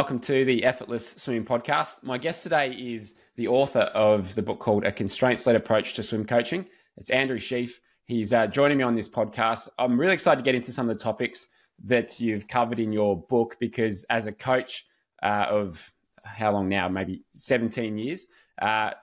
Welcome to the Effortless Swimming Podcast. My guest today is the author of the book called A Constraints-Led Approach to Swim Coaching. It's Andrew Sheaf. He's joining me on this podcast. I'm really excited to get into some of the topics that you've covered in your book because as a coach of how long now, maybe 17 years,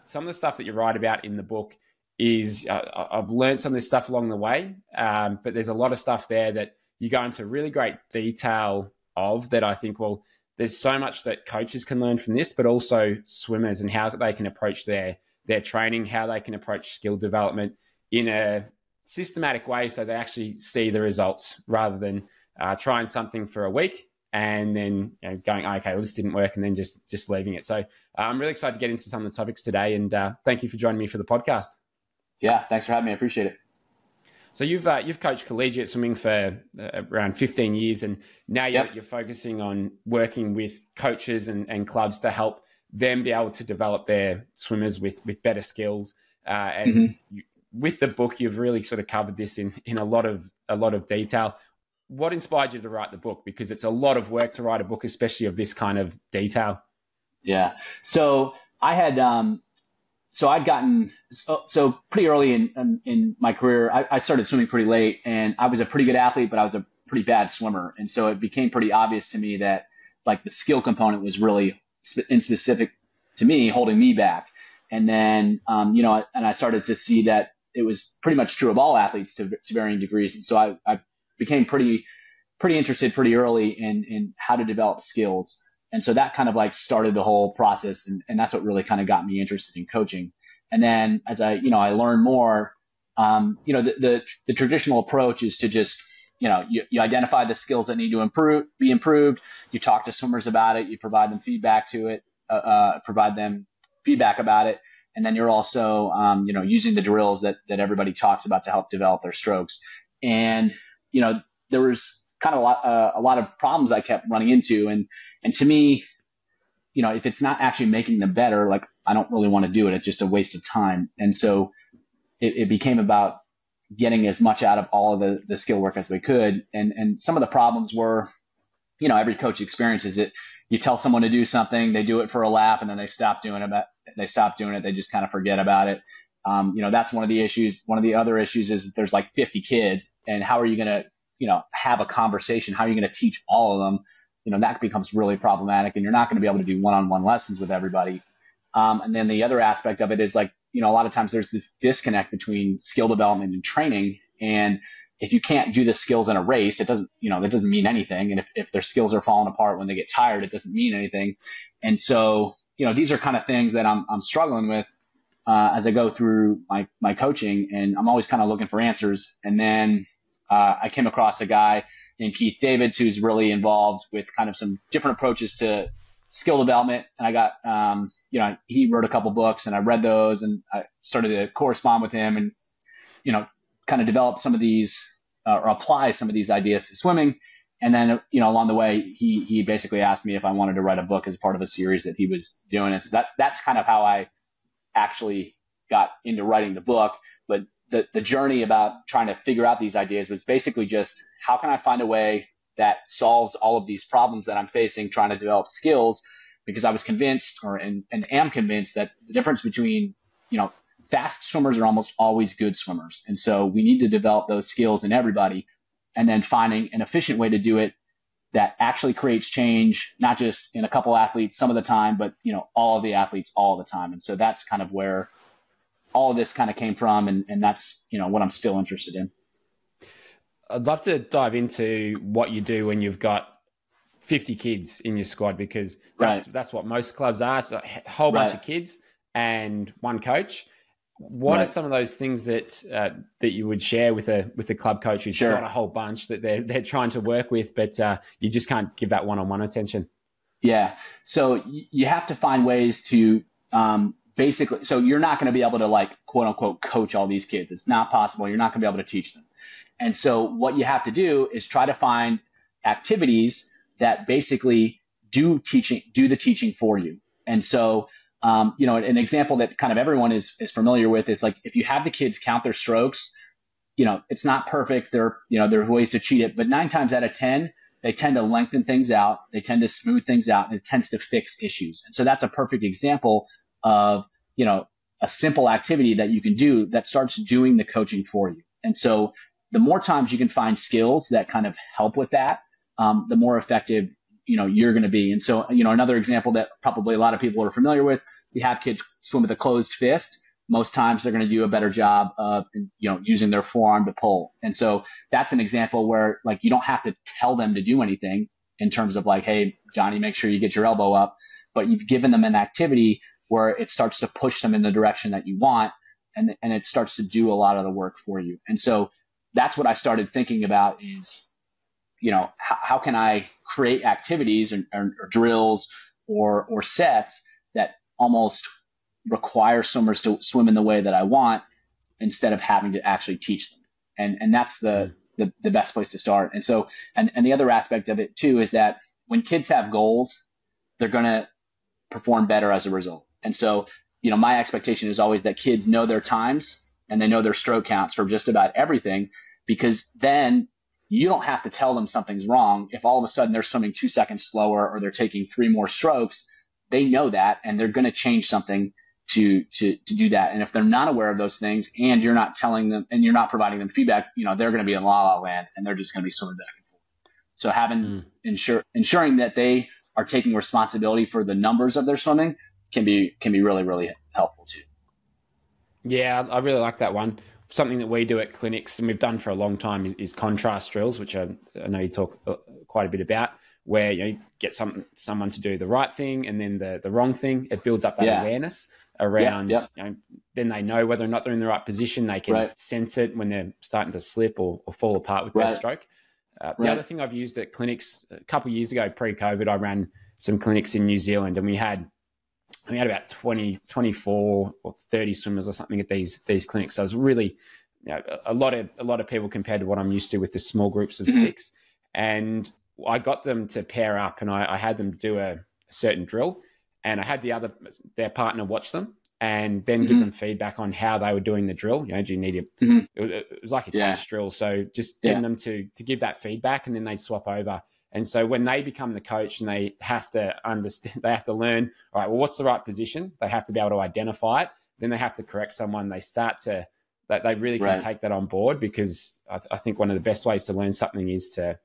some of the stuff that you write about in the book is, I've learned some of this stuff along the way, but there's a lot of stuff there that you go into really great detail of that I think, well, there's so much that coaches can learn from this, but also swimmers and how they can approach their training, how they can approach skill development in a systematic way so they actually see the results rather than trying something for a week and then going, okay, well, this didn't work, and then just leaving it. So I'm really excited to get into some of the topics today, and thank you for joining me for the podcast. Yeah, thanks for having me. I appreciate it. So you've coached collegiate swimming for around 15 years, and now you're focusing on working with coaches and clubs to help them be able to develop their swimmers with better skills. With the book, you've really sort of covered this in a lot of detail. What inspired you to write the book? Because it's a lot of work to write a book, especially of this kind of detail. Yeah. So I had I'd gotten pretty early in my career. I started swimming pretty late, and I was a pretty good athlete, but I was a pretty bad swimmer, and so it became pretty obvious to me that like the skill component was really specific to me, holding me back. And then and I started to see that it was pretty much true of all athletes to varying degrees, and so I became pretty interested pretty early in how to develop skills. And so that kind of like started the whole process. And that's what really kind of got me interested in coaching. And then as I learned more, the traditional approach is to just, you identify the skills that need to be improved. You talk to swimmers about it. You provide them feedback about it. And then you're also, using the drills that everybody talks about to help develop their strokes. And, there was kind of a lot of problems I kept running into. And to me, if it's not actually making them better, like I don't really want to do it. It's just a waste of time. And so it became about getting as much out of all of the skill work as we could. And some of the problems were, every coach experiences it. You tell someone to do something, they do it for a lap, and then they stop doing it. They just kind of forget about it. That's one of the issues. One of the other issues is that there's like 50 kids, and how are you going to, have a conversation? How are you going to teach all of them? That becomes really problematic, and you're not going to be able to do one-on-one lessons with everybody. And then the other aspect of it is like, a lot of times there's this disconnect between skill development and training. And if you can't do the skills in a race, it doesn't, that doesn't mean anything. And if their skills are falling apart when they get tired, it doesn't mean anything. And so, these are kind of things that I'm struggling with as I go through my coaching, and I'm always kind of looking for answers. And then I came across a guy named Keith Davids, who's really involved with kind of some different approaches to skill development. And I got, he wrote a couple books, and I read those, and I started to correspond with him and, kind of develop some of these or apply some of these ideas to swimming. And then, along the way, he basically asked me if I wanted to write a book as part of a series that he was doing. And so that's kind of how I actually got into writing the book. But the journey about trying to figure out these ideas was basically just how can I find a way that solves all of these problems that I'm facing trying to develop skills, because I was convinced and am convinced that the difference between, fast swimmers are almost always good swimmers. And so we need to develop those skills in everybody, and then finding an efficient way to do it that actually creates change, not just in a couple athletes some of the time, but, all of the athletes all the time. And so that's kind of where all of this kind of came from. And that's, what I'm still interested in. I'd love to dive into what you do when you've got 50 kids in your squad, because that's what most clubs are. It's a whole bunch of kids and one coach. What are some of those things that you would share with a club coach who's got a whole bunch that they're trying to work with, but you just can't give that one-on-one attention? Yeah. So you have to find ways to basically, so you're not going to be able to like quote unquote coach all these kids. It's not possible. You're not going to be able to teach them. And so what you have to do is try to find activities that basically do the teaching for you. And so, an example that kind of everyone is familiar with is like, if you have the kids count their strokes, it's not perfect. There are ways to cheat it, but 9 times out of 10, they tend to lengthen things out. They tend to smooth things out, and it tends to fix issues. And so that's a perfect example of, a simple activity that you can do that starts doing the coaching for you. And so the more times you can find skills that kind of help with that, the more effective, you're going to be. And so, another example that probably a lot of people are familiar with, you have kids swim with a closed fist. Most times they're going to do a better job of, using their forearm to pull. And so that's an example where like, you don't have to tell them to do anything in terms of like, hey, Johnny, make sure you get your elbow up, but you've given them an activity where it starts to push them in the direction that you want. And it starts to do a lot of the work for you. And so that's what I started thinking about is, how can I create activities or drills or sets that almost require swimmers to swim in the way that I want instead of having to actually teach them. And that's the best place to start. And so, and the other aspect of it too, is that when kids have goals, they're going to perform better as a result. And so, my expectation is always that kids know their times and they know their stroke counts for just about everything, because then you don't have to tell them something's wrong. If all of a sudden they're swimming 2 seconds slower or they're taking 3 more strokes, they know that, and they're going to change something to do that. And if they're not aware of those things and you're not telling them and you're not providing them feedback, they're going to be in la la land and they're just going to be swimming back and forth. So ensuring that they are taking responsibility for the numbers of their swimming can be really, really helpful too. Yeah, I really like that one. Something that we do at clinics and we've done for a long time is contrast drills, which I know you talk quite a bit about, where you get someone to do the right thing and then the wrong thing. It builds up that awareness around, then they know whether or not they're in the right position. They can sense it when they're starting to slip or fall apart with their stroke. The other thing I've used at clinics, a couple of years ago, pre-COVID, I ran some clinics in New Zealand and we had about 24 or 30 swimmers or something at these clinics. So it was really a lot of people compared to what I'm used to with the small groups of 6. And I got them to pair up and I had them do a certain drill, and I had their partner watch them and then give them feedback on how they were doing the drill. Do you need it? It was like a catch drill. So just getting them to give that feedback, and then they'd swap over. And so when they become the coach and they have to understand, they have to learn, all right, well, what's the right position? They have to be able to identify it. Then they have to correct someone. They really can take that on board, because I think one of the best ways to learn something is to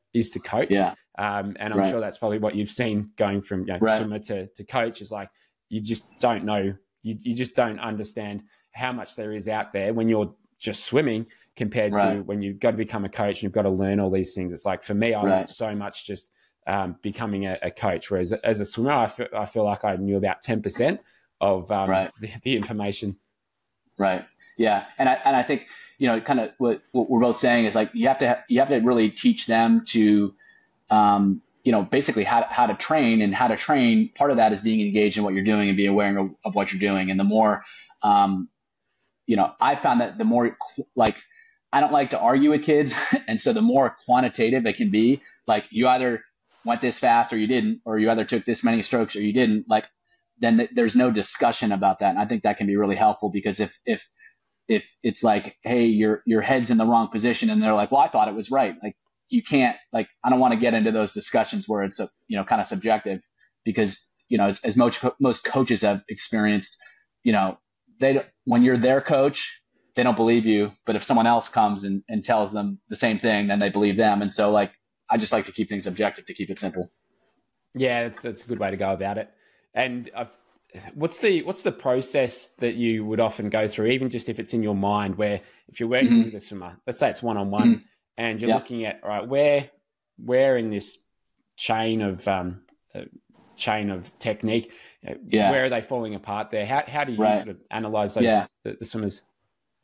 coach. And I'm sure that's probably what you've seen going from swimmer to coach, is like, you just don't know. You just don't understand how much there is out there when you're just swimming compared to when you've got to become a coach and you've got to learn all these things. It's like, for me, I learned so much just becoming a coach, whereas as a swimmer, I feel like I knew about 10% of the information. Right. Yeah. And I think, kind of what we're both saying is like, you have to really teach them to, basically how to train, and how to train. Part of that is being engaged in what you're doing and being aware of what you're doing. And the more, I found that the more, like, I don't like to argue with kids. And so the more quantitative it can be, like, you either went this fast or you didn't, or you either took this many strokes or you didn't, like, then there's no discussion about that. And I think that can be really helpful, because if it's like, hey, your head's in the wrong position, and they're like, well, I thought it was right. Like, you can't, like, I don't want to get into those discussions where it's kind of subjective, because, as most coaches have experienced, when you're their coach, they don't believe you. But if someone else comes and tells them the same thing, then they believe them. And so, like, I just like to keep things objective, to keep it simple. Yeah, that's a good way to go about it. And what's the process that you would often go through, even just if it's in your mind, where if you're working with a swimmer, let's say it's one-on-one, and you're looking at, all right, where in this chain of technique, where are they falling apart there? How do you sort of analyze those the swimmers?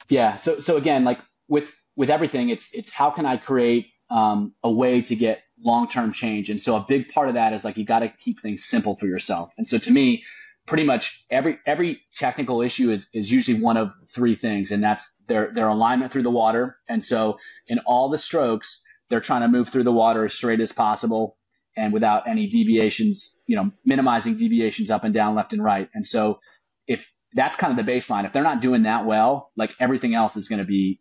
Yeah. So again, like with everything, it's how can I create a way to get long-term change? And so a big part of that is like, you got to keep things simple for yourself. And so to me, pretty much every technical issue is usually one of 3 things, and that's their alignment through the water. And so in all the strokes, they're trying to move through the water as straight as possible and without any deviations, minimizing deviations up and down, left and right. And so if that's kind of the baseline, if they're not doing that well, like, everything else is going to be,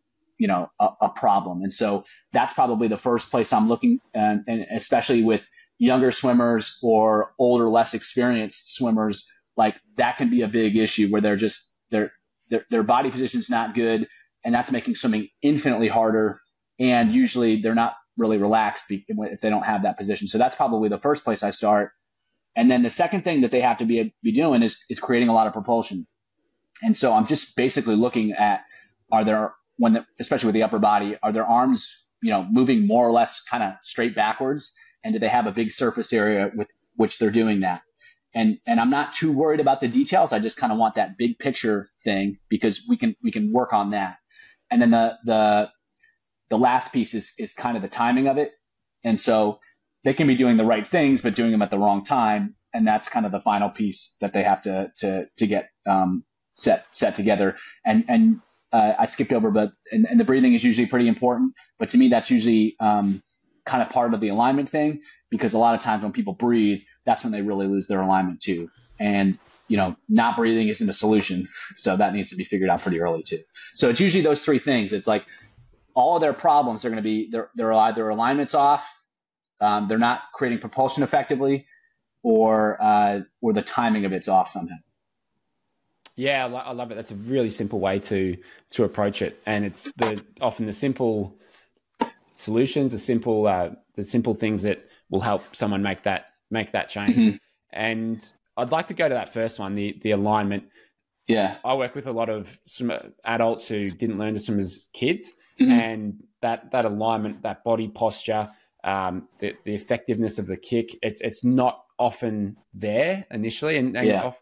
a problem. And so that's probably the first place I'm looking, and especially with younger swimmers or older, less experienced swimmers, like that can be a big issue where they're just, their body position's not good, and that's making swimming infinitely harder. And usually they're not really relaxed if they don't have that position. So that's probably the first place I start. And then the second thing that they have to be doing is creating a lot of propulsion. And so I'm just basically looking at, especially with the upper body, are their arms, moving more or less kind of straight backwards? And do they have a big surface area with which they're doing that? And I'm not too worried about the details. I just kind of want that big picture thing, because we can work on that. And then the last piece is kind of the timing of it. And so they can be doing the right things, but doing them at the wrong time. And that's kind of the final piece that they have to get set together. And I skipped over, but and the breathing is usually pretty important. But to me, that's usually kind of part of the alignment thing, because a lot of times when people breathe, that's when they really lose their alignment too. And not breathing isn't a solution, so that needs to be figured out pretty early too. So it's usually those three things. It's like all of their problems are going to be they're either alignment's off, they're not creating propulsion effectively, or the timing of it's off somehow. Yeah, I love it. That's a really simple way to approach it, and it's often the simple solutions, the simple things that will help someone make that change. Mm-hmm. And I'd like to go to that first one, the alignment. Yeah, I work with a lot of adults who didn't learn to swim as kids, mm-hmm. and that alignment, that body posture, the effectiveness of the kick, it's not often there initially, and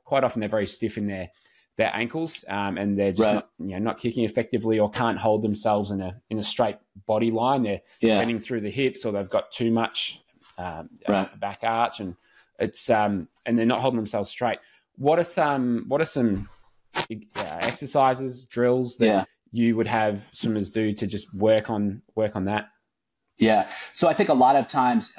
quite often they're very stiff in their ankles, and they're just not kicking effectively, or can't hold themselves in a straight body line. They're bending through the hips, or they've got too much the back arch, and it's and they're not holding themselves straight. What are some exercises, drills that you would have swimmers do to just work on that? Yeah. So I think a lot of times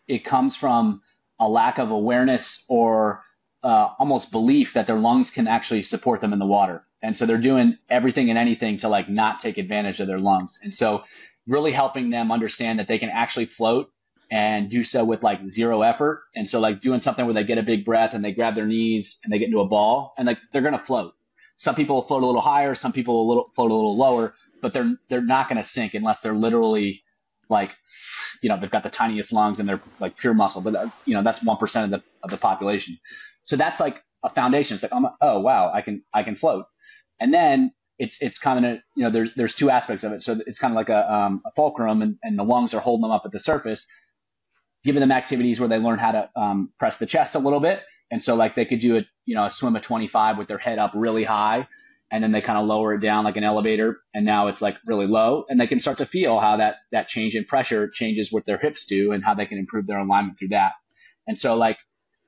it comes from a lack of awareness or almost belief that their lungs can actually support them in the water. And so they're doing everything and anything to not take advantage of their lungs. And so really helping them understand that they can actually float and do so with zero effort. And so doing something where they get a big breath and they grab their knees and they get into a ball, and they're going to float. Some people will float a little higher, some people will float a little lower, but they're not going to sink unless they're literally they've got the tiniest lungs and they're pure muscle. But that's 1% of the population. So that's a foundation. It's oh wow, I can float. And then it's kind of there's two aspects of it. So it's kind of like a fulcrum, and the lungs are holding them up at the surface, giving them activities where they learn how to press the chest a little bit. And so they could do a swim of 25 with their head up really high, and then they kind of lower it down like an elevator, and now it's really low, and they can start to feel how that change in pressure changes what their hips do and how they can improve their alignment through that. And so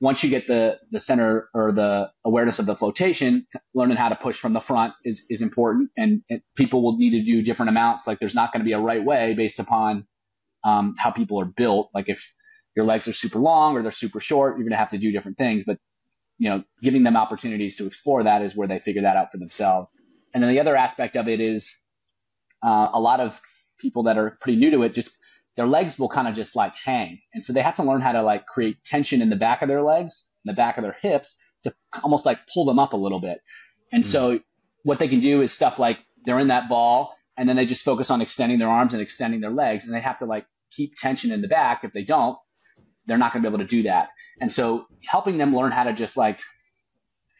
once you get the center or the awareness of the flotation, learning how to push from the front is important, and people will need to do different amounts. There's not going to be a right way based upon how people are built. If your legs are super long or they're super short, you're going to have to do different things, but giving them opportunities to explore that is where they figure that out for themselves. And then the other aspect of it is a lot of people that are pretty new to it, just their legs will kind of just hang. And so they have to learn how to create tension in the back of their legs, in the back of their hips, to almost pull them up a little bit. And so what they can do is stuff they're in that ball, and then they just focus on extending their arms and extending their legs. And they have to keep tension in the back. If they don't, they're not going to be able to do that. And so helping them learn how to just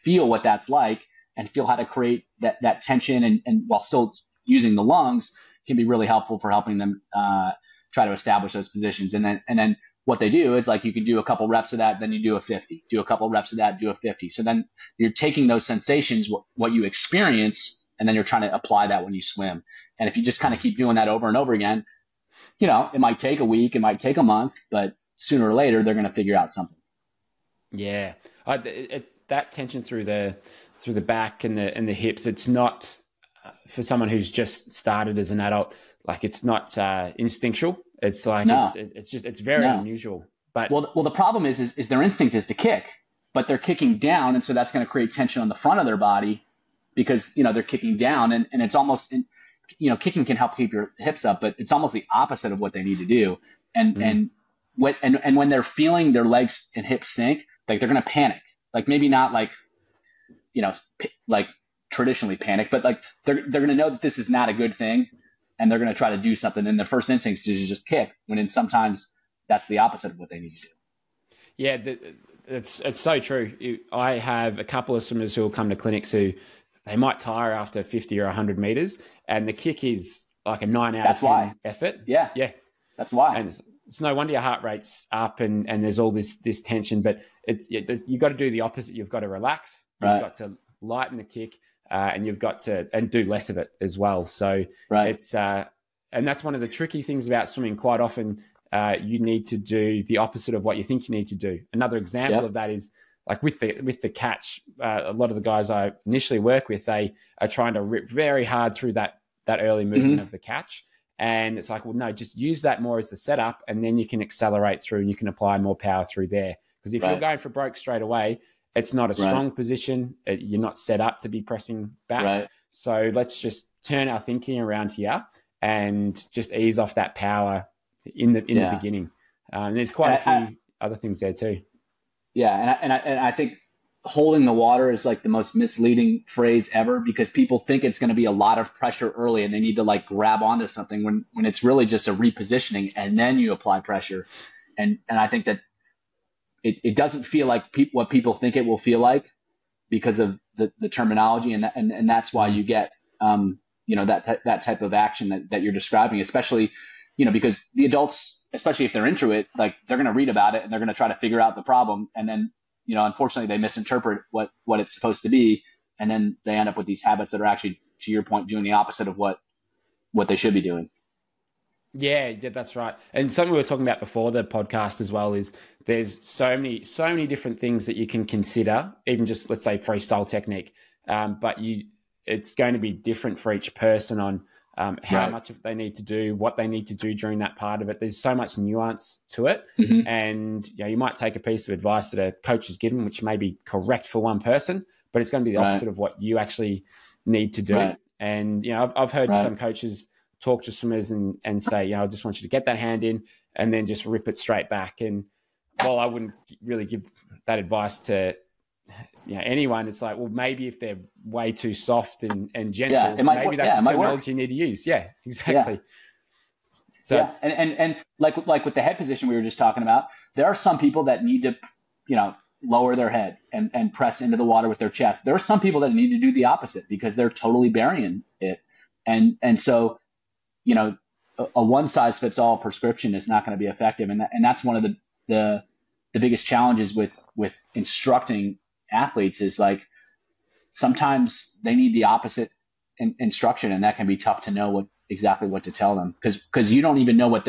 feel what that's like, and feel how to create that tension and while still using the lungs, can be really helpful for helping them try to establish those positions. And then what they do is you can do a couple reps of that, then you do a 50, do a couple reps of that, do a 50. So then you're taking those sensations, what you experience, and then you're trying to apply that when you swim. And if you just kind of keep doing that over and over again, it might take a week, it might take a month, but sooner or later they're going to figure out something. Yeah, that tension through the back and the hips, it's not for someone who's just started as an adult. It's not instinctual. It's it's very unusual. But the problem is their instinct is to kick, but they're kicking down, and so that's going to create tension on the front of their body because they're kicking down, and it's almost kicking can help keep your hips up, but it's almost the opposite of what they need to do. And when they're feeling their legs and hips sink, like they're going to panic, like maybe not like, like traditionally panic, but like they're going to know that this is not a good thing, and they're going to try to do something. And their first instinct is just kick, when in sometimes that's the opposite of what they need to do. Yeah, it's so true. I have a couple of swimmers who will come to clinics who they might tire after 50 or 100 meters, and the kick is like a 9 out of 10 effort. Yeah. That's why. And it's no wonder your heart rate's up and there's all this tension, but you've got to do the opposite. You've got to relax. You've got to lighten the kick, and you've got to do less of it as well. So it's and that's one of the tricky things about swimming. Quite often, you need to do the opposite of what you think you need to do. Another example of that is like with the catch. A lot of the guys I initially work with, they are trying to rip very hard through that early movement of the catch. And it's like, well, no, just use that more as the setup, and then you can accelerate through and you can apply more power through there. Because if you're going for broke straight away, it's not a strong position. You're not set up to be pressing back. So let's just turn our thinking around here and just ease off that power in the beginning. And there's quite a few other things there too. Yeah, and I think holding the water is like the most misleading phrase ever, because people think it's going to be a lot of pressure early and they need to like grab onto something when it's really just a repositioning, and then you apply pressure. And I think that it doesn't feel like what people think it will feel like because of the terminology, and that's why you get that type of action that you're describing, especially because the adults, especially if they're into it, like they're going to read about it and they're going to try to figure out the problem, and then unfortunately they misinterpret what it's supposed to be, and then they end up with these habits that are actually, to your point, doing the opposite of what they should be doing. Yeah, that's right. And something we were talking about before the podcast as well is there's so many different things that you can consider, even just let's say freestyle technique. But it's going to be different for each person on how much of they need to do, what they need to do during that part of it. There's so much nuance to it. And you might take a piece of advice that a coach has given, which may be correct for one person, but it's going to be the opposite of what you actually need to do. And, I've heard some coaches talk to swimmers and say, I just want you to get that hand in and then just rip it straight back. And while I wouldn't really give that advice to anyone, it's like, well, maybe if they're way too soft and gentle, maybe that's the terminology you need to use. Yeah, exactly. So and like with the head position we were just talking about, there are some people that need to, lower their head and press into the water with their chest. There are some people that need to do the opposite because they're totally burying it. And so, a one-size-fits-all prescription is not going to be effective. And that's one of the biggest challenges with instructing athletes is like sometimes they need the opposite instruction, and that can be tough to know exactly what to tell them because you don't even know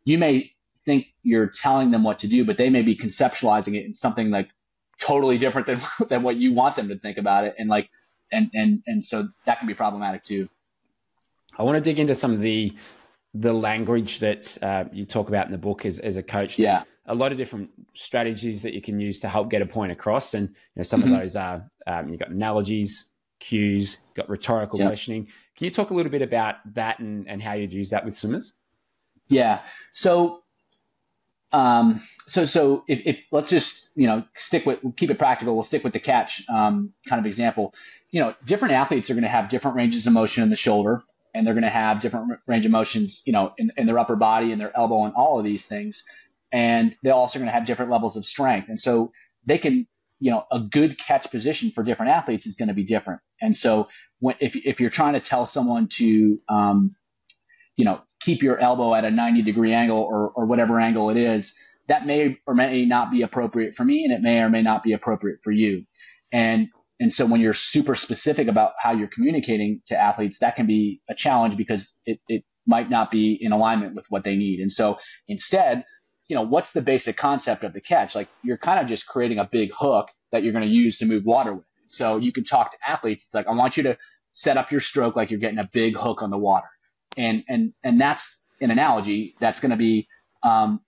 you may think you're telling them what to do, but they may be conceptualizing it in something like totally different than what you want them to think about it. And like, and so that can be problematic too. I want to dig into some of the language that you talk about in the book as a coach. There's a lot of different strategies that you can use to help get a point across. And some of those are, you've got analogies, cues, got rhetorical questioning. Can you talk a little bit about that and how you'd use that with swimmers? Yeah. So if let's just, keep it practical. We'll stick with the catch kind of example. Different athletes are going to have different ranges of motion in the shoulder, and they're going to have different range of motions, in their upper body and their elbow and all of these things. And they're also going to have different levels of strength. And so they can, a good catch position for different athletes is going to be different. And so if you're trying to tell someone to, keep your elbow at a 90-degree angle or whatever angle it is, that may or may not be appropriate for me, and it may or may not be appropriate for you. And so when you're super specific about how you're communicating to athletes, that can be a challenge because it might not be in alignment with what they need. And so instead, what's the basic concept of the catch? Like you're kind of just creating a big hook that you're going to use to move water with. So you can talk to athletes. It's like, I want you to set up your stroke like you're getting a big hook on the water. And that's an analogy that's going to be,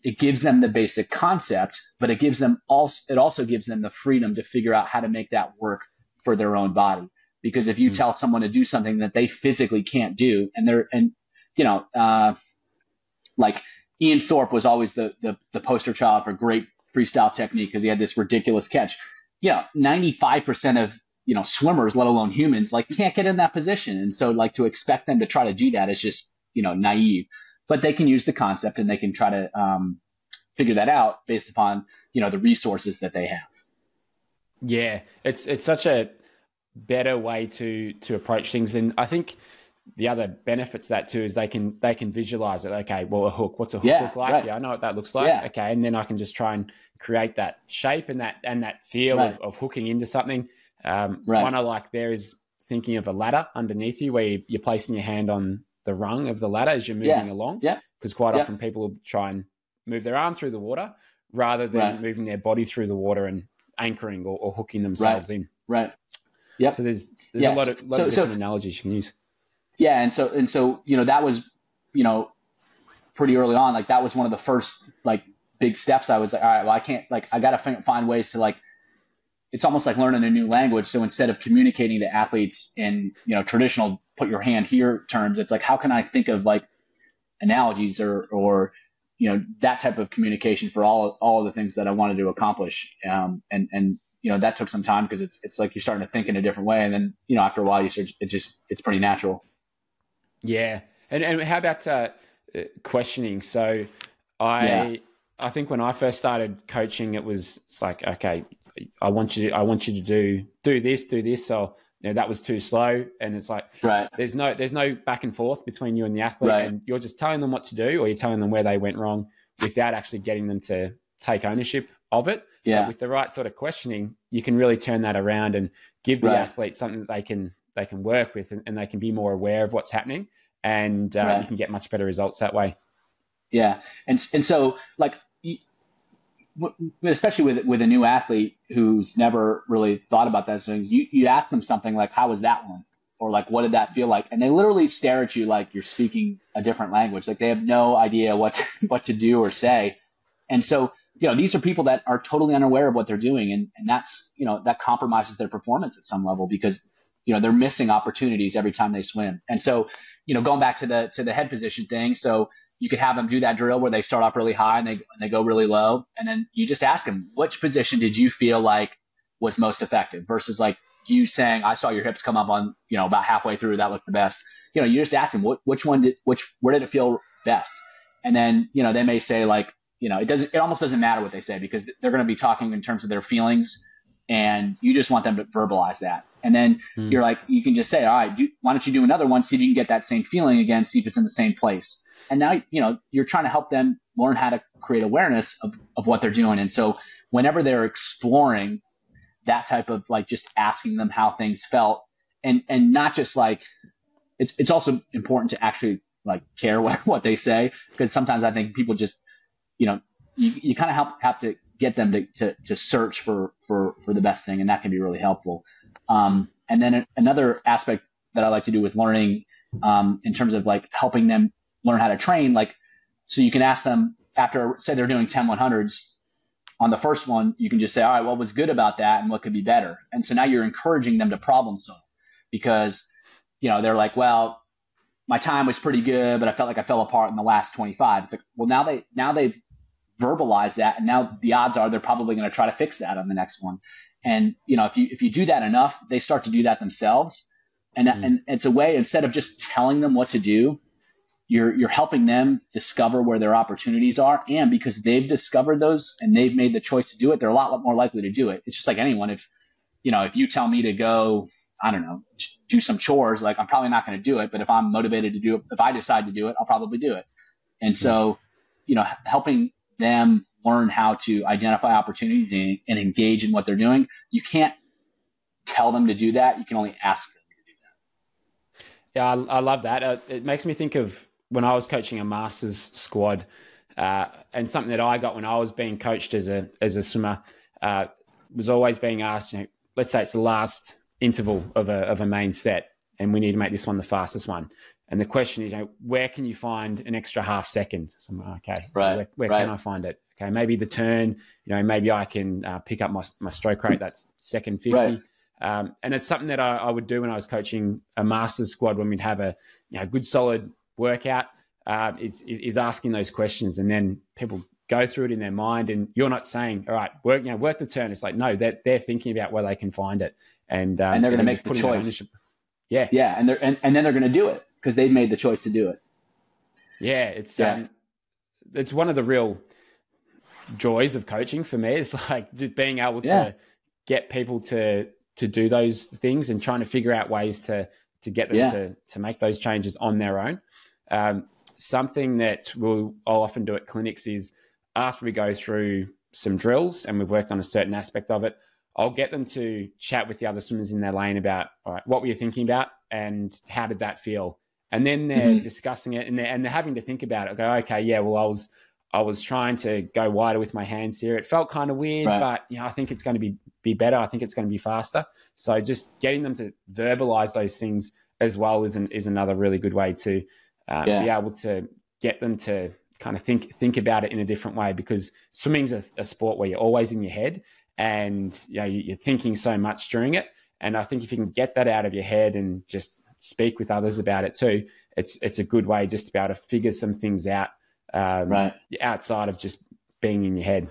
it gives them the basic concept, but it also gives them the freedom to figure out how to make that work for their own body. because if you tell someone to do something that they physically can't do, like Ian Thorpe was always the poster child for great freestyle technique because he had this ridiculous catch. 95% of swimmers, let alone humans, like can't get in that position, and so like to expect them to try to do that is just naive. But they can use the concept and they can try to figure that out based upon the resources that they have. Yeah, it's such a better way to approach things, and I think the other benefits of that too is they can visualize it. Okay, well, a hook. What's a hook look like? Right. Yeah, I know what that looks like. Yeah. Okay, and then I can just try and create that shape and that feel of hooking into something. One I like there is thinking of a ladder underneath you, where you're placing your hand on the rung of the ladder as you're moving along. Yeah, because quite often people will try and move their arm through the water rather than moving their body through the water and anchoring or hooking themselves in. Right. Yep. So there's a lot of different analogies you can use. Yeah, and so that was pretty early on. Like that was one of the first like big steps. I was like, all right, well, I can't I got to find ways to it's almost like learning a new language. So instead of communicating to athletes in traditional put your hand here terms, it's like how can I think of like analogies or that type of communication for all of the things that I wanted to accomplish. And that took some time because it's like you're starting to think in a different way, and then after a while it's pretty natural. Yeah. And how about questioning? So I think when I first started coaching, it's like, okay, I want you to do this. So that was too slow. And it's like, there's no back and forth between you and the athlete, and you're just telling them what to do, or you're telling them where they went wrong without actually getting them to take ownership of it. Yeah. But with the right sort of questioning, you can really turn that around and give the athlete something that they can work with, and they can be more aware of what's happening, and you can get much better results that way. Yeah. And so like, especially with a new athlete who's never really thought about that thing, you ask them something like, how was that one? Or like, what did that feel like? And they literally stare at you like you're speaking a different language. Like they have no idea what to do or say. And so, these are people that are totally unaware of what they're doing. And that's, that compromises their performance at some level because, they're missing opportunities every time they swim. And so, going back to the head position thing. So you could have them do that drill where they start off really high and they go really low. And then you just ask them, which position did you feel like was most effective versus like you saying, I saw your hips come up on, about halfway through, that looked the best. You just ask them where did it feel best? And then, they may say like, it almost doesn't matter what they say because they're going to be talking in terms of their feelings, and you just want them to verbalize that. And then you're like, you can just say, all right, why don't you do another one? See if you can get that same feeling again, see if it's in the same place. And now, you're trying to help them learn how to create awareness of what they're doing. And so whenever they're exploring that type of like just asking them how things felt, and not just like, it's also important to actually like care what they say, because sometimes I think people just, you kind of have to get them to search for the best thing, and that can be really helpful. And then another aspect that I like to do with learning, in terms of like helping them learn how to train, like, so you can ask them after, say they're doing 10 100s on the first one, you can just say, all right, what was good about that and what could be better? And so now you're encouraging them to problem solve because, they're like, well, my time was pretty good, but I felt like I fell apart in the last 25. It's like, well, now they've verbalized that. And now the odds are they're probably going to try to fix that on the next one. And, if you do that enough, they start to do that themselves. And it's a way, instead of just telling them what to do, you're helping them discover where their opportunities are. And because they've discovered those and they've made the choice to do it, they're a lot more likely to do it. It's just like anyone. If you tell me to go, I don't know, do some chores, like I'm probably not going to do it. But if I'm motivated to do it, if I decide to do it, I'll probably do it. And so, helping them learn how to identify opportunities and engage in what they're doing. You can't tell them to do that. You can only ask them to do that. Yeah, I love that. It makes me think of when I was coaching a masters squad, and something that I got when I was being coached as a swimmer, was always being asked, let's say it's the last interval of a main set and we need to make this one the fastest one. And the question is, where can you find an extra half second? So I'm like, okay, where can I find it? Okay, maybe the turn, maybe I can pick up my stroke rate, that's second 50. And it's something that I would do when I was coaching a masters squad when we'd have a good solid workout, is asking those questions, and then people go through it in their mind, and you're not saying, all right, work the turn. It's like, no, they're thinking about where they can find it. And they're going to make the choice. Yeah. Yeah. And then they're going to do it because they've made the choice to do it. Yeah. It's one of the real joys of coaching for me. It's like just being able to get people to do those things and trying to figure out ways to get them to make those changes on their own. Something that I'll often do at clinics is, after we go through some drills and we've worked on a certain aspect of it, I'll get them to chat with the other swimmers in their lane about, all right, what were you thinking about and how did that feel? And then they're discussing it, and they're having to think about it. Go, okay, yeah, well, I was trying to go wider with my hands here. It felt kind of weird, but I think it's going to be better. I think it's going to be faster. So just getting them to verbalize those things as well is another really good way to be able to get them to kind of think about it in a different way, because swimming's a sport where you're always in your head and you're thinking so much during it. And I think if you can get that out of your head and just speak with others about it too, it's a good way just to be able to figure some things out outside of just being in your head.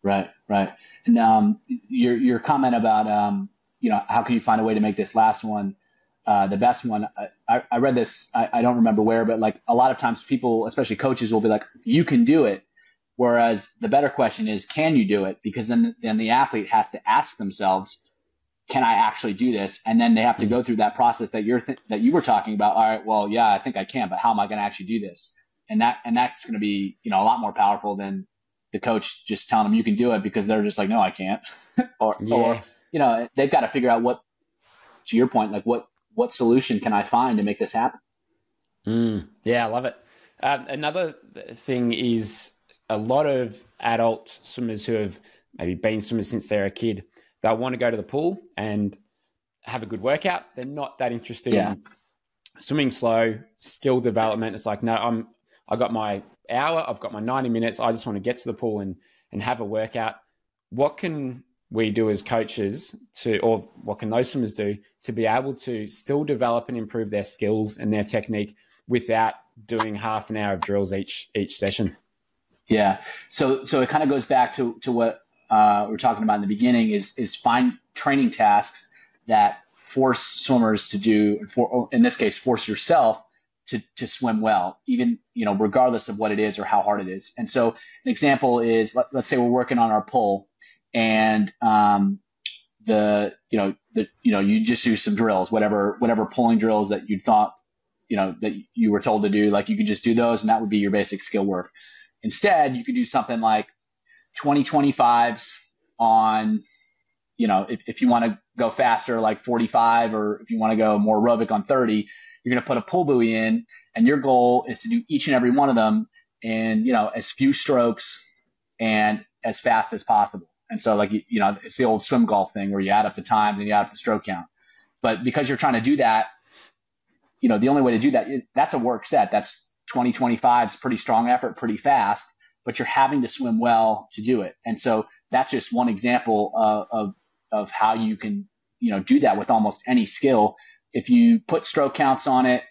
Right. And your comment about how can you find a way to make this last one the best one? I read this, I don't remember where, but like a lot of times people, especially coaches, will be like, you can do it. Whereas the better question is, can you do it? Because then the athlete has to ask themselves, can I actually do this? And then they have to go through that process that you were talking about. All right, well, yeah, I think I can, but how am I going to actually do this? And that's going to be, a lot more powerful than the coach just telling them you can do it, because they're just like, no, I can't. or they've got to figure out what, to your point, like what solution can I find to make this happen? Yeah, I love it. Another thing is, a lot of adult swimmers who have maybe been swimmers since they're a kid, they'll want to go to the pool and have a good workout. They're not that interested in swimming slow, skill development. It's like, no, I got my hour, I've got my 90 minutes. I just want to get to the pool and have a workout. What can we do as coaches or what can those swimmers do to be able to still develop and improve their skills and their technique without doing half an hour of drills each session? Yeah. So it kind of goes back to what we're talking about in the beginning is find training tasks that force swimmers to do, in this case, force yourself to swim well, even, regardless of what it is or how hard it is. And so an example is, let's say we're working on our pull, and you just do some drills, whatever pulling drills that you thought, that you were told to do, like you could just do those, and that would be your basic skill work. Instead, you could do something like 20-25s on, if you want to go faster, like 45, or if you want to go more aerobic on 30, you're going to put a pull buoy in, and your goal is to do each and every one of them in, as few strokes and as fast as possible. And so it's the old swim golf thing where you add up the time and you add up the stroke count. But because you're trying to do that, the only way to do that, that's a work set. That's 20-25 is pretty strong effort, pretty fast, but you're having to swim well to do it. And so that's just one example of how you can, do that with almost any skill. If you put stroke counts on it,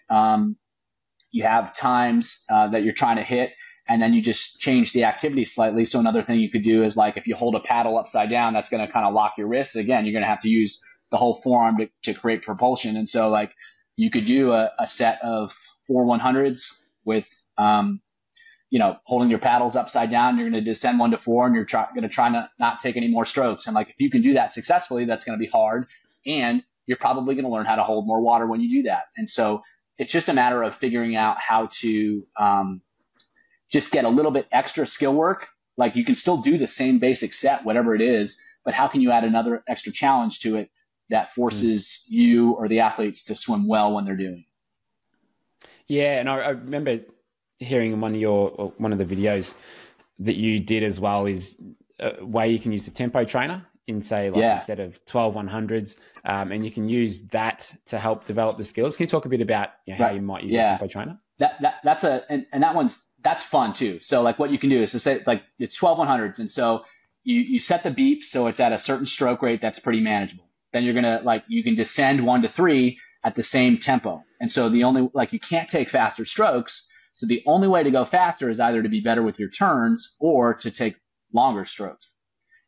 you have times that you're trying to hit, and then you just change the activity slightly. So another thing you could do is, like, if you hold a paddle upside down, that's going to kind of lock your wrists. Again, you're going to have to use the whole forearm to create propulsion. And so, like, you could do a set of 4 100s with, holding your paddles upside down. You're going to descend 1 to 4, and you're going to try not take any more strokes. And like, if you can do that successfully, that's going to be hard, and you're probably going to learn how to hold more water when you do that. And so it's just a matter of figuring out how to just get a little bit extra skill work. Like, you can still do the same basic set, whatever it is, but how can you add another extra challenge to it that forces you or the athletes to swim well when they're doing it? Yeah. And I remember hearing in one of the videos that you did as well is a way you can use a tempo trainer in, say, like a set of 12 100s, and you can use that to help develop the skills. Can you talk a bit about how you might use a tempo trainer? That's fun too. So like, what you can do is to say, like, it's 12 100s, and so you set the beep so it's at a certain stroke rate that's pretty manageable. then you're going to you can descend 1 to 3 at the same tempo. And so you can't take faster strokes. So the only way to go faster is either to be better with your turns or to take longer strokes.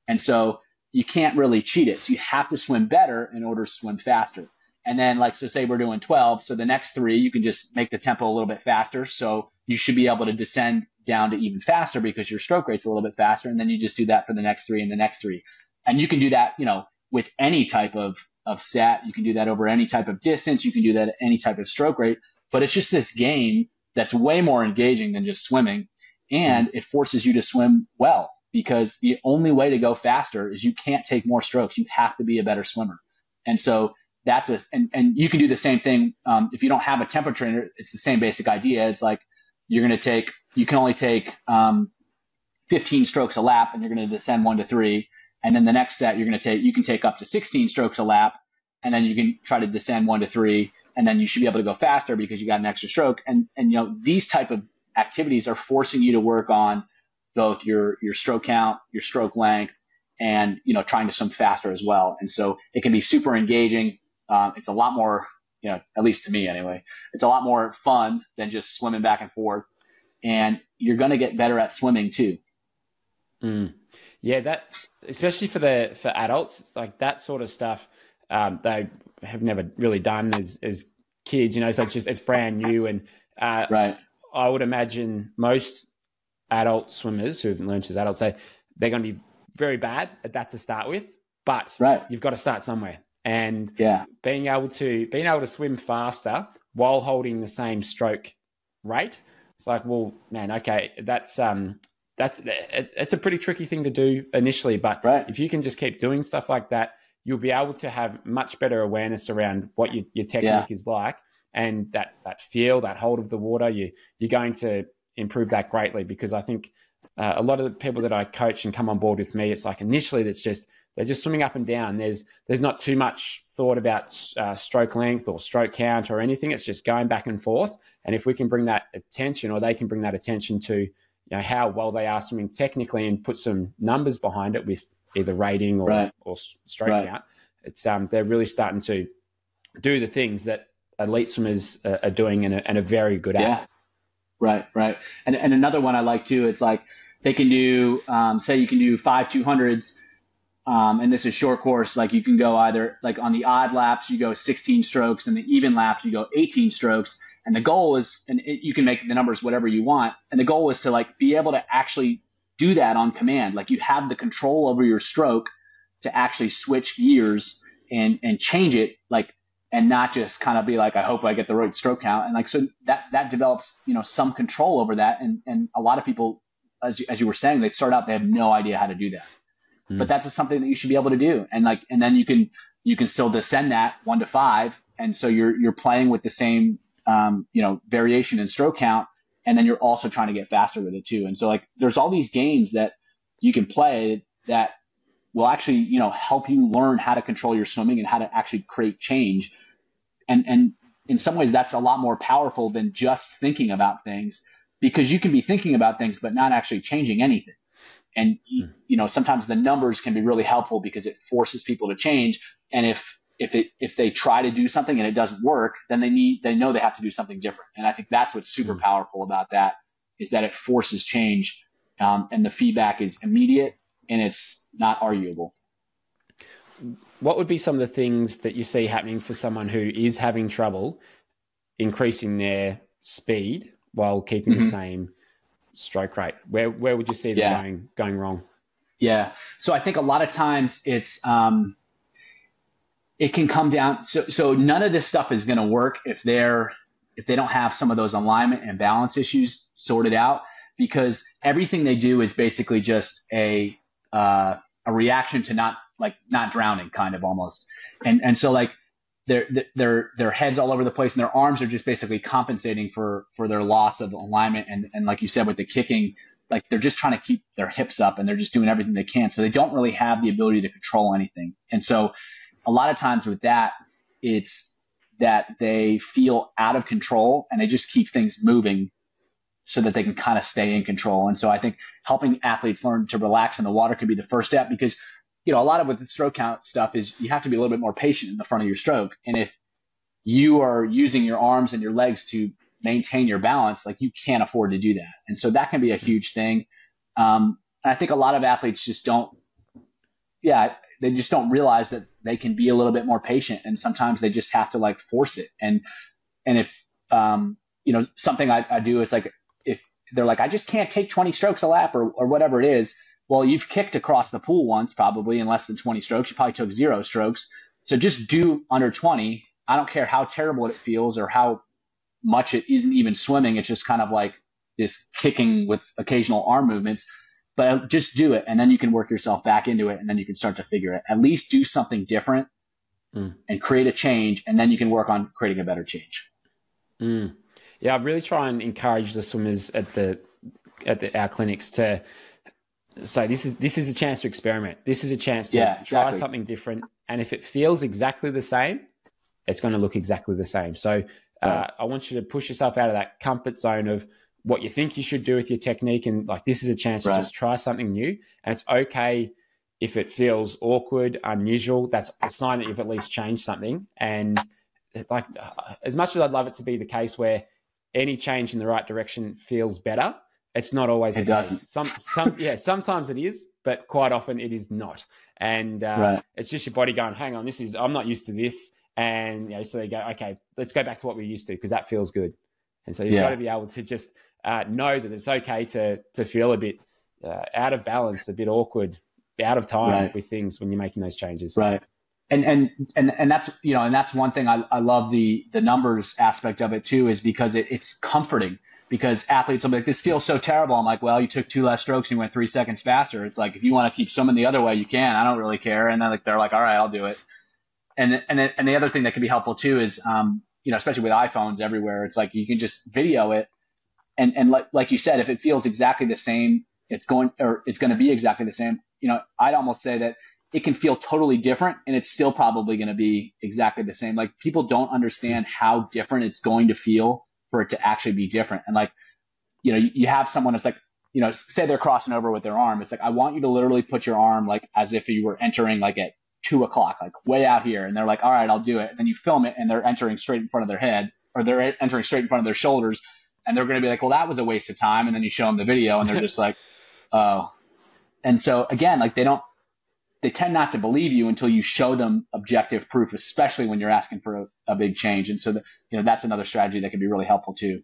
And so you can't really cheat it. So you have to swim better in order to swim faster. And then so say we're doing 12. So the next 3, you can just make the tempo a little bit faster. So you should be able to descend down to even faster because your stroke rate's a little bit faster. And then you just do that for the next 3 and the next 3. And you can do that, with any type of set. You can do that over any type of distance. You can do that at any type of stroke rate. But it's just this game that's way more engaging than just swimming. And it forces you to swim well, because the only way to go faster is you can't take more strokes. You have to be a better swimmer. And so and you can do the same thing. If you don't have a tempo trainer, it's the same basic idea. It's you can only take 15 strokes a lap, and you're going to descend 1 to 3. And then the next set you can take up to 16 strokes a lap, and then you can try to descend 1 to 3. And then you should be able to go faster because you got an extra stroke. And these type of activities are forcing you to work on both your stroke count, your stroke length, and trying to swim faster as well. And so it can be super engaging. It's a lot more, at least to me anyway, it's a lot more fun than just swimming back and forth. And you're going to get better at swimming too. Yeah, that especially for adults, it's that sort of stuff. They have never really done as kids, so it's brand new. And right. I would imagine most adult swimmers who have learned as adults, they're going to be very bad at that to start with, but you've got to start somewhere. And being able to swim faster while holding the same stroke rate, it's well, man, okay, that's it's a pretty tricky thing to do initially, but if you can just keep doing stuff like that, you'll be able to have much better awareness around what your technique is like, and that feel, that hold of the water. You're going to improve that greatly, because I think a lot of the people that I coach and come on board with me, it's initially they're just swimming up and down. There's not too much thought about stroke length or stroke count or anything. It's just going back and forth. And if we can bring that attention, or they can bring that attention to how well they are swimming technically, and put some numbers behind it with either rating or stroke count, it's they're really starting to do the things that elite swimmers are doing and are very good at. Right. And another one I like too, it's they can do, say you can do 5 200s, and this is short course. You can go either on the odd laps, you go 16 strokes, and the even laps, you go 18 strokes. And the goal is, you can make the numbers whatever you want. And the goal is to be able to actually do that on command. You have the control over your stroke to actually switch gears and change it, and not just kind of be I hope I get the right stroke count. And so that develops, some control over that. And a lot of people, as you were saying, they start out, they have no idea how to do that. But that's something that you should be able to do. And then you can still descend that 1 to 5. And so you're playing with the same, variation in stroke count. And then you're also trying to get faster with it too. And so there's all these games that you can play that will actually, help you learn how to control your swimming and how to actually create change. And in some ways that's a lot more powerful than just thinking about things, because you can be thinking about things, but not actually changing anything. And, sometimes the numbers can be really helpful because it forces people to change. And if they try to do something and it doesn't work, then they know they have to do something different. And I think that's what's super powerful about that, is that it forces change, and the feedback is immediate and it's not arguable. What would be some of the things that you see happening for someone who is having trouble increasing their speed while keeping the same stroke rate? Where would you see them going wrong? Yeah. So I think a lot of times it's, it can come down. So none of this stuff is going to work if they don't have some of those alignment and balance issues sorted out, because everything they do is basically just a reaction to not drowning, kind of almost. And so their heads all over the place, and their arms are just basically compensating for their loss of alignment. And like you said, with the kicking, they're just trying to keep their hips up, and they're just doing everything they can. So they don't really have the ability to control anything. And so a lot of times with that, it's that they feel out of control and they just keep things moving so that they can kind of stay in control. And so I think helping athletes learn to relax in the water could be the first step, because a lot of with the stroke count stuff is you have to be a little bit more patient in the front of your stroke. And if you are using your arms and your legs to maintain your balance, like you can't afford to do that. And so that can be a huge thing. And I think a lot of athletes just don't realize that they can be a little bit more patient, and sometimes they just have to like force it. And if, something I do is like, if they're like, I just can't take 20 strokes a lap or whatever it is. Well, you've kicked across the pool once, probably in less than 20 strokes. You probably took 0 strokes. So just do under 20. I don't care how terrible it feels or how much it isn't even swimming. It's just kind of like this kicking with occasional arm movements, but just do it. And then you can work yourself back into it, and then you can start to figure it. At least do something different and create a change. And then you can work on creating a better change. Yeah. I really try and encourage the swimmers at our clinics to say, this is a chance to experiment. This is a chance to try something different. And if it feels exactly the same, it's going to look exactly the same. So I want you to push yourself out of that comfort zone of what you think you should do with your technique. And like, this is a chance to just try something new. And it's okay if it feels awkward, unusual. That's a sign that you've at least changed something. And like, as much as I'd love it to be the case where any change in the right direction feels better, it's not always the case. Sometimes it is, but quite often it is not. And it's just your body going, hang on, I'm not used to this. And so they go, okay, let's go back to what we're used to, because that feels good. And so you've got to be able to just know that it's okay to feel a bit out of balance, a bit awkward, out of time with things when you're making those changes. Right. And that's, and that's one thing I love the numbers aspect of it too, is because it's comforting, because athletes will be like, this feels so terrible. I'm like, well, you took 2 less strokes and you went 3 seconds faster. It's like, if you want to keep swimming the other way, you can. I don't really care. And then they're like, all right, I'll do it. And the other thing that can be helpful too is, especially with iPhones everywhere, it's like you can just video it. And like you said, if it feels exactly the same, it's going to be exactly the same. I'd almost say that it can feel totally different and it's still probably going to be exactly the same. Like, people don't understand how different it's going to feel for it to actually be different. And like, you have someone that's like, say they're crossing over with their arm. It's like, I want you to literally put your arm like as if you were entering like at 2 o'clock, like way out here. And they're like, all right, I'll do it. And then you film it and they're entering straight in front of their head, or they're entering straight in front of their shoulders. And they're going to be like, well, that was a waste of time. And then you show them the video and they're just like, oh. And so again, like they tend not to believe you until you show them objective proof, especially when you're asking for a big change. And so that's another strategy that can be really helpful too.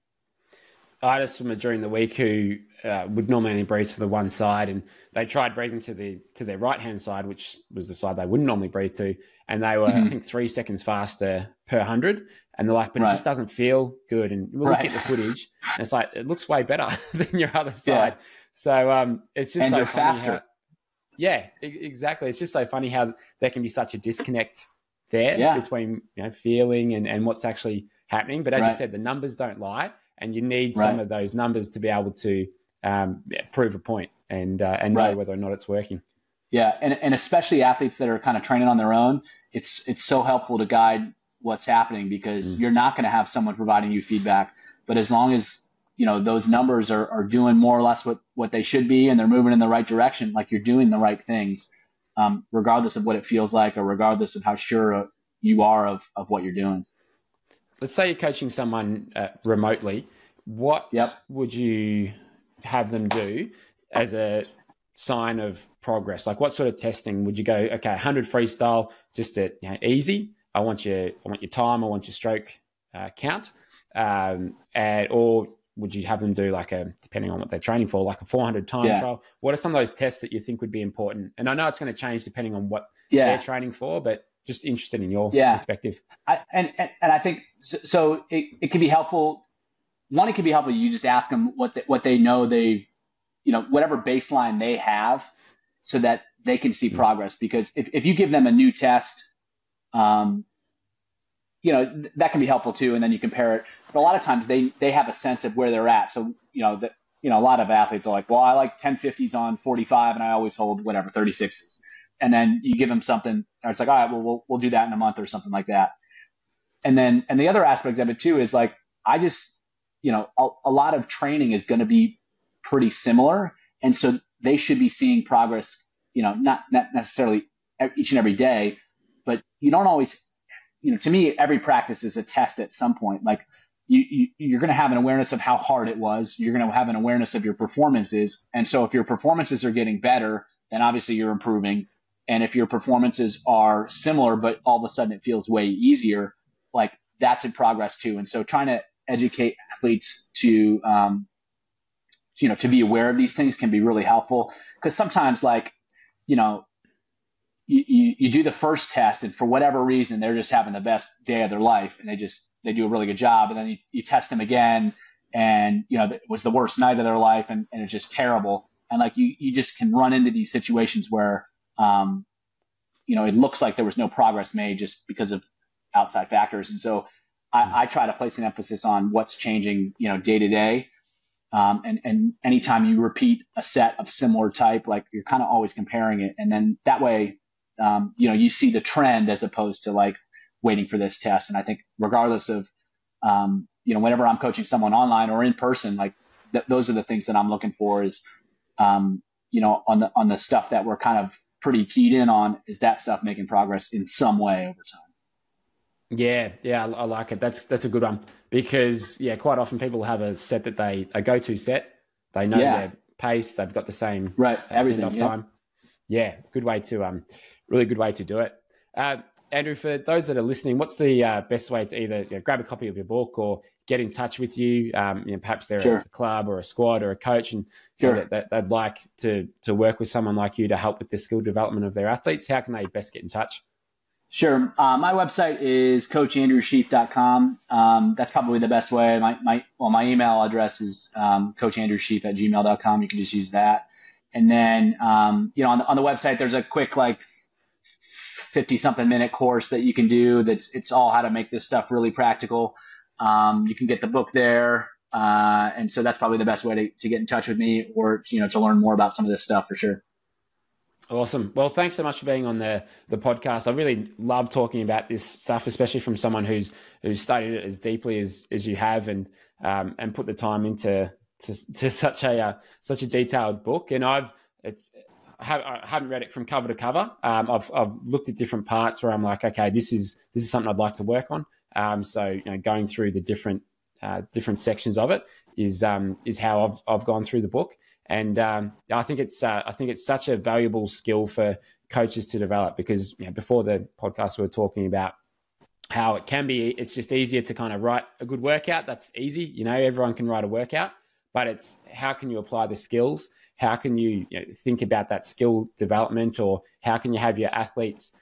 I had a swimmer during the week who would normally only breathe to the one side, and they tried breathing to their right-hand side, which was the side they wouldn't normally breathe to. And they were, I think, 3 seconds faster per 100. And they're like, but it just doesn't feel good. And we'll look at the footage, and it's like, it looks way better than your other side. Yeah. So it's just so funny faster. Exactly. It's just so funny how there can be such a disconnect there between feeling and what's actually happening. But as you said, the numbers don't lie, and you need some of those numbers to be able to prove a point and know whether or not it's working. Yeah, and especially athletes that are kind of training on their own, it's so helpful to guide what's happening, because you're not going to have someone providing you feedback. But as long as those numbers are doing more or less what they should be, and they're moving in the right direction, like you're doing the right things, regardless of what it feels like, or regardless of how sure you are of what you're doing. Let's say you're coaching someone remotely. What would you have them do as a sign of progress? Like, what sort of testing would you go, okay, 100 freestyle, just at easy. I want your time. I want your stroke count. Or would you have them do depending on what they're training for, like a 400 time trial? What are some of those tests that you think would be important? And I know it's going to change depending on what they're training for, but just interested in your perspective. And I think so. It can be helpful. One, it can be helpful. You just ask them what they know whatever baseline they have, so that they can see progress. Because if you give them a new test, that can be helpful too. And then you compare it. But a lot of times they have a sense of where they're at. So, a lot of athletes are like, well, I like 1050s on 45 and I always hold 36s. And then you give them something, or it's like, all right, well, we'll do that in a month or something like that. And the other aspect of it too is like, I just, a lot of training is going to be pretty similar. And so they should be seeing progress, not necessarily each and every day, but you don't always, to me, every practice is a test at some point. Like you're going to have an awareness of how hard it was. You're going to have an awareness of your performances. And so if your performances are getting better, then obviously you're improving. And if your performances are similar, but all of a sudden it feels way easier, like that's in progress too. And so trying to educate athletes to, to be aware of these things can be really helpful, because sometimes you do the first test and for whatever reason, they're just having the best day of their life and they do a really good job. And then you test them again and, it was the worst night of their life and it's just terrible. And like, you just can run into these situations where, it looks like there was no progress made just because of outside factors. And so I try to place an emphasis on what's changing, day to day. And anytime you repeat a set of similar type, like you're kind of always comparing it. And then that way, you see the trend as opposed to like waiting for this test. And I think regardless of, whenever I'm coaching someone online or in person, like those are the things that I'm looking for is, on the stuff that we're kind of pretty keyed in on, is that stuff making progress in some way over time. Yeah, I like it. That's a good one, because quite often people have a set that a go-to set. They know their pace. They've got the same everything send-off time. Yeah, good way to really good way to do it. Andrew, for those that are listening, what's the best way to either grab a copy of your book or get in touch with you? Perhaps they're a club or a squad or a coach, and they'd like to work with someone like you to help with the skill development of their athletes. How can they best get in touch? Sure. My website is coachandrewsheaf.com. That's probably the best way. My email address is coachandrewsheaf@gmail.com. You can just use that. And then, on the website, there's a quick 50-something minute course that you can do. It's all how to make this stuff really practical. You can get the book there. And so that's probably the best way to get in touch with me or, to learn more about some of this stuff for sure. Awesome. Well, thanks so much for being on the podcast. I really love talking about this stuff, especially from someone who's studied it as deeply as you have, and put the time into such a detailed book. And I haven't read it from cover to cover. I've looked at different parts where I'm like, okay, this is something I'd like to work on. So going through the different sections of it is how I've gone through the book. And I think it's such a valuable skill for coaches to develop, because before the podcast we were talking about how it's just easier to kind of write a good workout. That's easy, everyone can write a workout, but it's how can you apply the skills? How can you, think about that skill development, or how can you have your athletes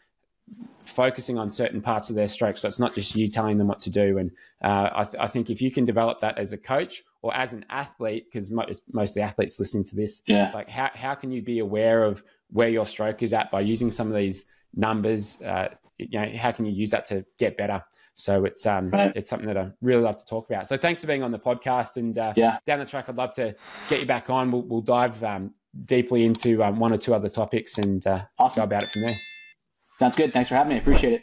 focusing on certain parts of their stroke, so it's not just you telling them what to do. And I think if you can develop that as a coach or as an athlete, because most of the athletes listening to this, it's like how can you be aware of where your stroke is at by using some of these numbers? How can you use that to get better? So it's something that I really love to talk about. So thanks for being on the podcast, and down the track I'd love to get you back on. We'll dive deeply into one or two other topics and awesome. go about it from there. Sounds good. Thanks for having me. I appreciate it.